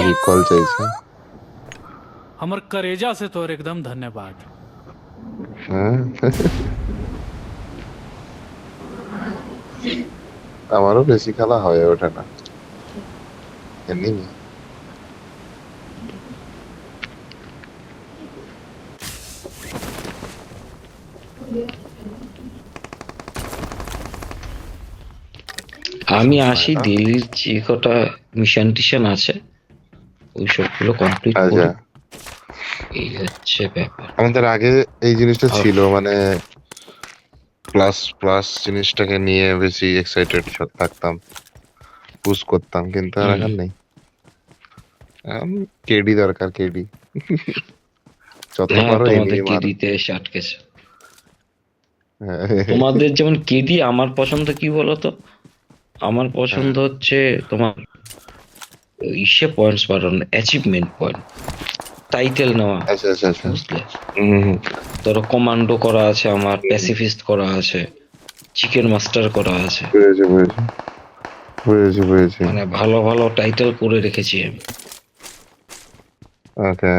Recall চাইছে हमर करेजा से तोर एकदम धन्यवाद। হ্যাঁ আমারও বেশি খেলা হয়ে ওঠে না এমনি আমি আসি দিল্লির যে কটা মিশন টিশন আছে ওই সবগুলো কমপ্লিট আচ্ছা করি, এই হচ্ছে ব্যাপার। আমাদের আগে এই জিনিসটা ছিল মানে প্লাস প্লাস জিনিসটাকে নিয়ে বেশি এক্সাইটেড থাকতাম পুশ করতাম কিন্তু আর এখন নেই এখন কেডি দরকার কেডি যত হ্যাঁ, পারো তোমাদের এনিমি মারো কেডিতে এসে আটকেছে। হ্যাঁ, তোমাদের যেমন কেডি, আমার পছন্দ কি বলতো, আমার পছন্দ হ্যাঁ, হচ্ছে তোমার ইসে পয়েন্টস বাড়ানো, অ্যাচিভমেন্ট পয়েন্ট, টাইটেল নেওয়া, আচ্ছা আচ্ছা আচ্ছা বুঝলে? হুম ধরো কমান্ডো করা আছে, আমার প্যাসিফিস্ট করা আছে, চিকেন মাস্টার করা আছে, বুঝেছি বুঝেছি বুঝেছি বুঝেছি মানে ভালো ভালো টাইটেল করে রেখেছি আমি। ওকে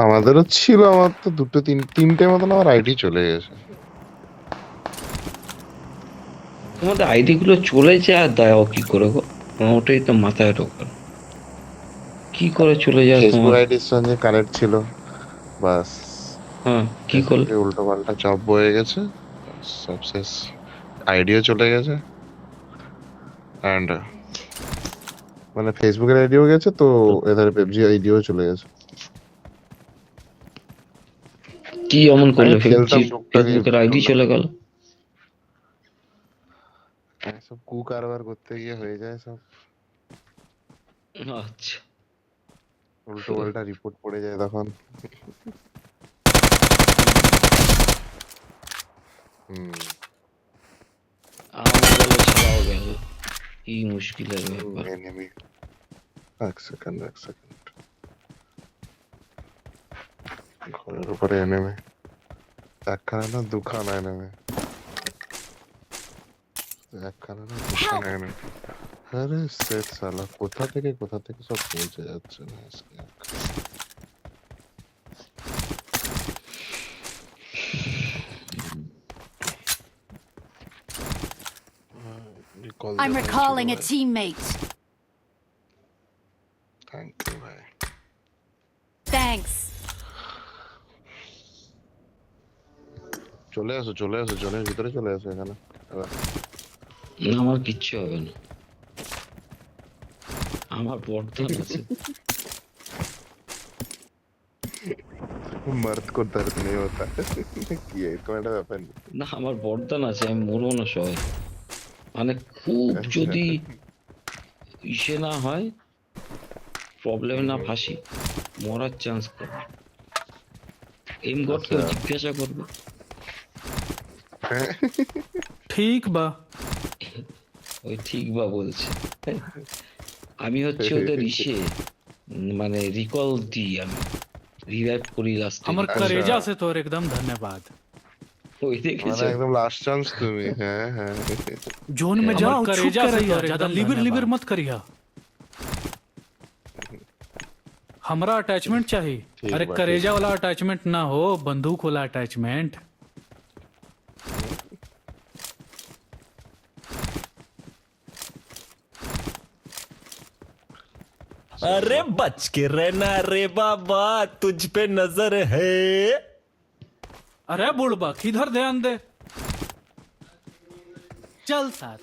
আমাদেরও ছিল আমার তো দুটো তিনটে মতন আমার আইডি চলে গেছে তোমাদের আইডি গুলো চলে যায় আর দাও কি করে গো? আমার ওটাই তো মাথায় ঢোকে না। কি করে চলে যায় ফেসবুক তোমার? আইডির সঙ্গে কানেক্ট ছিল বাস হ্যাঁ, কি করলে? ফেসবুকে উল্টো পাল্টা জব বয়ে গেছে সব শেষ আইডিও চলে গেছে অ্যান্ড মানে ফেসবুকের আইডিও গেছে তো এধারে পেপজি আইডিও চলে গেছে কি এমন করলে আমি খেলতাম টুকটাক ফেসবুকের আইডি চলে গেল? সব কু কারবার করতে গিয়ে হয়ে যায় সব আচ্ছা, উল্টো পাল্টা রিপোর্ট পড়ে যায় তখন হুম আমার গেল, ছাড়াও গেল, কি মুশকিলের ব্যাপার। এনিমি এক সেকেন্ড ঘরের উপরে এনেমে একখানা না দুখানা এনেমে একখানা না দুখানা এনেমে আরে সেট সালা কোথা থেকে সব পৌঁছে যাচ্ছে না আজকে I'm recalling a teammate. Thank you ভাই Thanks. চলে আসো জোনের ভিতরে চলে আসো এখানে এবার না, আমার কিচ্ছু হবে না, আমার বর্ধন আছে। मर्द को दर्द नहीं होता কি এরকম একটা ব্যাপার নেই না, আমার বর্ধন আছে, আমি মরবো না সবাই। মানে খুব যদি ইসে না হয়, প্রবলেম না ফাঁসি, মরার চান্স কম। এম গডকে জিজ্ঞাসা করবে। ठीक बा। ওই ঠিক বা বলছে, আমি হচ্ছে ওদের ইসে মানে রিকল দিই, আমি রিভাইভ করি লাস্টে। हमर अच्छा। करेजा से तोर एकदम धन्यवाद। ওই মানে দেখেছো? একদম লাস্ট চান্স তুমি হ্যাঁ जोन में हमर जाओ, करेजा करेजा से से तोर ज्यादा एकदम लिवर लिवर धन्यवाद। मत करिया। हमरा अटैचमेंट चाहिए। ठीक अरे बा, करेजा वाला अटैचमेंट ना हो, बंदूक वाला अटैचमेंट। अरे बच के रहना रे बाबा, तुझ पे नजर है। अरे बुड़बा किधर ध्यान दे। चल साथ।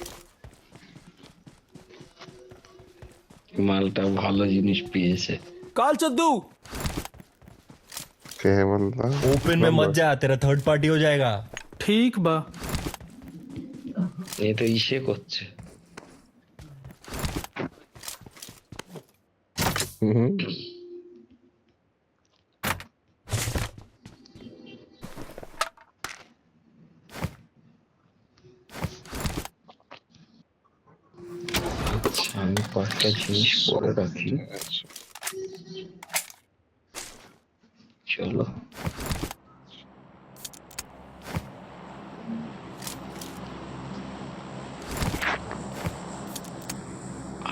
মালটা ভালো জিনিস পেয়েছে। काल चद्दू, কে বললা ओपन में मत जा, तेरा थर्ड पार्टी हो जाएगा। ठीक बा। এ তো ইসে করছে। আচ্ছা, আমি কয়েকটা জিনিস পরে রাখি, চলো।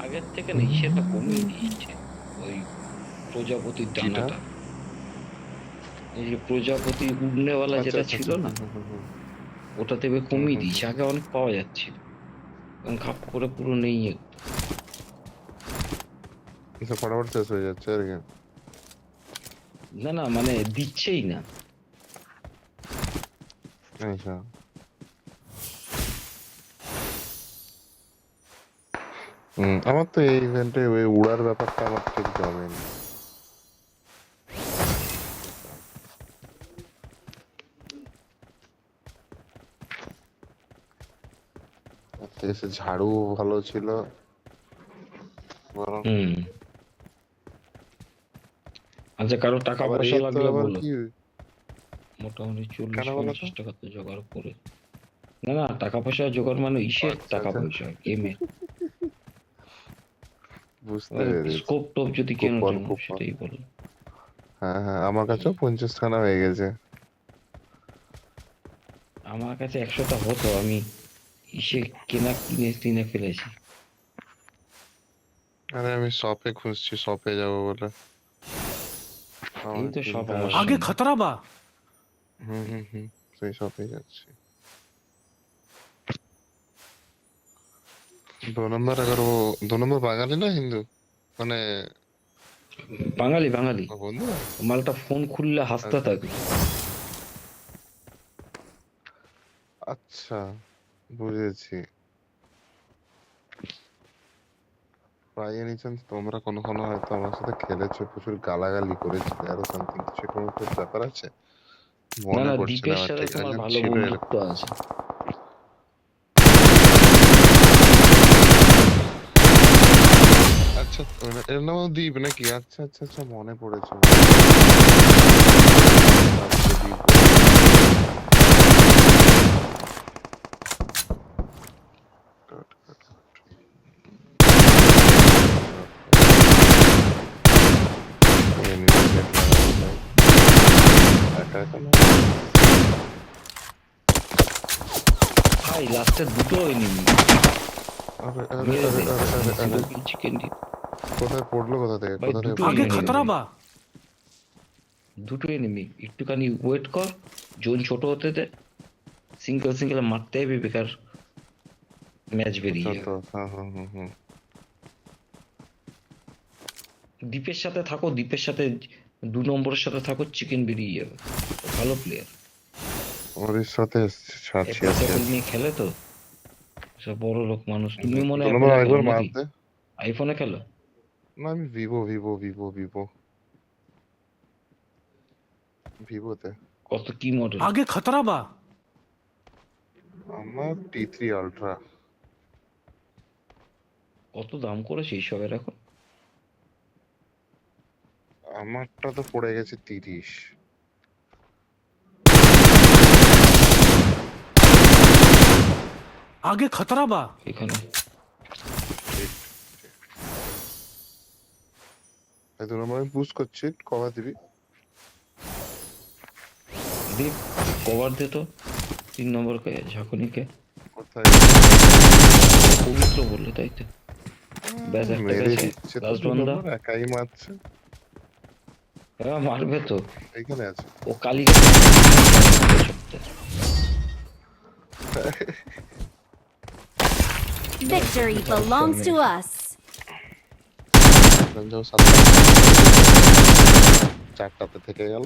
আগের থেকে না ইসেটা কমিয়ে দিয়েছে। প্রজাপতির কিটা? ডানাটা, এই যে প্রজাপতি উড়নেওয়ালা আচ্ছা, যেটা আচ্ছা, ছিল আচ্ছা, না, হুম, হুম, হুম, ওটা থেকে কমিয়ে দিয়েছে। আগে অনেক পাওয়া যাচ্ছিল, এখন খাপ করে পুরো নেই একটু। আচ্ছা, ফটাফট শেষ হয়ে যাচ্ছে আর কি। না না, মানে দিচ্ছেই না। আচ্ছা, আমার তো এই ইভেন্টে ওই উড়ার ব্যাপারটা আমার ঠিক জমেনি। এসে ঝাড়ু ভালো ছিল বরং। হুম। আচ্ছা, কারো টাকা আবার পয়সা এ তো লাগলে আবার বলো, কি, মোটামুটি কেন বলো তো? 40-50 টাকা তো জোগাড় করে। না না, টাকা পয়সা জোগাড় মানে ইসের আচ্ছা, টাকা আচ্ছা, পয়সা, গেমের। বুঝতে পেরেছি। স্কোপ টোপ যদি কেন কুপন জন্য, কুপন, সেটাই বলো। হ্যাঁ হ্যাঁ, আমার কাছেও 50 খানা হয়ে গেছে। আমার কাছে 100টা হতো, আমি ইসে কিনে ফেলেছি। আরে আমি শপে খুঁজছি, শপে যাবো বলে এই আমার তো সব কিনতে আমার হবে। आगे সামনে। खतरा बा। হুম, সেই শপে যাচ্ছি। 2 নম্বর, अगर वो 2 নম্বর বাঙালি না হিন্দু, মানে বাঙালি বাঙালি, বন্ধু? মালটা ফোন খুললে হাসতে আচ্ছা, থাকে। আচ্ছা, বুঝেছি। বাই এনি চান্স তোমরা কোনো হয়তো আমার সাথে খেলেছো, প্রচুর গালাগালি করেছিলে আরো সামথিং কিছু একটা মতো ব্যাপার আছে, না মনে না, পড়ছে না দ্বীপের আমার সাথে ঠিক, তোমার একজন ভালো ছিল বন্ধুত্ব এরকম। আছে। আচ্ছা, এর নাম দ্বীপ নাকি? আচ্ছা আচ্ছা আচ্ছা, মনে পড়েছে। আচ্ছা, দ্বীপ। Good, good, good. Enemy get লাগানো যায়। একা একা না। ভাই লাস্টের দুটো এনিমি আরে আরে মেরে আরে দেয়। আরে আরে আরে, চিকেন ডিপ। কোথায় পড়লো, কোথা থেকে ভাই কোথা থেকে দুটো পড়লো? आगे enemy खतरा बा। দুটো এনিমি, একটুখানি ওয়েট কর, জোন ছোট হতে দে, সিঙ্গেল মারতে হবে, বেকার ম্যাচ বেরিয়ে আচ্ছা, যাবে। তো হ্যাঁ হ্যাঁ হ্যাঁ হ্যাঁ। দ্বীপের সাথে থাকো, দ্বীপের সাথে 2 নম্বরের সাথে থাকো, চিকেন বেরিয়ে যাবে। ও ভালো প্লেয়ার, ওর সাথে ছাড়ছি অ্যাপেল আজকে। ট্যাপেল নিয়ে খেলে তো, সব বড় লোক মানুষ। তুমি মনে হয় 2 নম্বর অ্যাপেলে খেলো আরেকবার মার নাকি, দে। আইফোনে খেলো? না, আমি ভিভো ভিভোতে। কত কি মডেল? आगे खतरा बा। আমার T3 আলট্রা। কত দাম করেছে এইসবের এখন? আমারটা তো পড়ে গেছে 30। आगे खतरा बा। এখানে এই 2 নম্বর আমি পুশ করছি, কভার দিবি। দীপ কভার দে তো 3 নম্বরকে, ঝাঁকুনিকে। কোথায়? পবিত্র বললে তাই তো। ব্যাস একটা মেরে গেছে, দিচ্ছে তো লাস্ট 2 বান্দা। নম্বর, একাই মারছে। হ্যাঁ মারবে তো, এইখানে আছে। ও কালী গেছে। Victory belongs to us. চারটাতে থেকে গেল।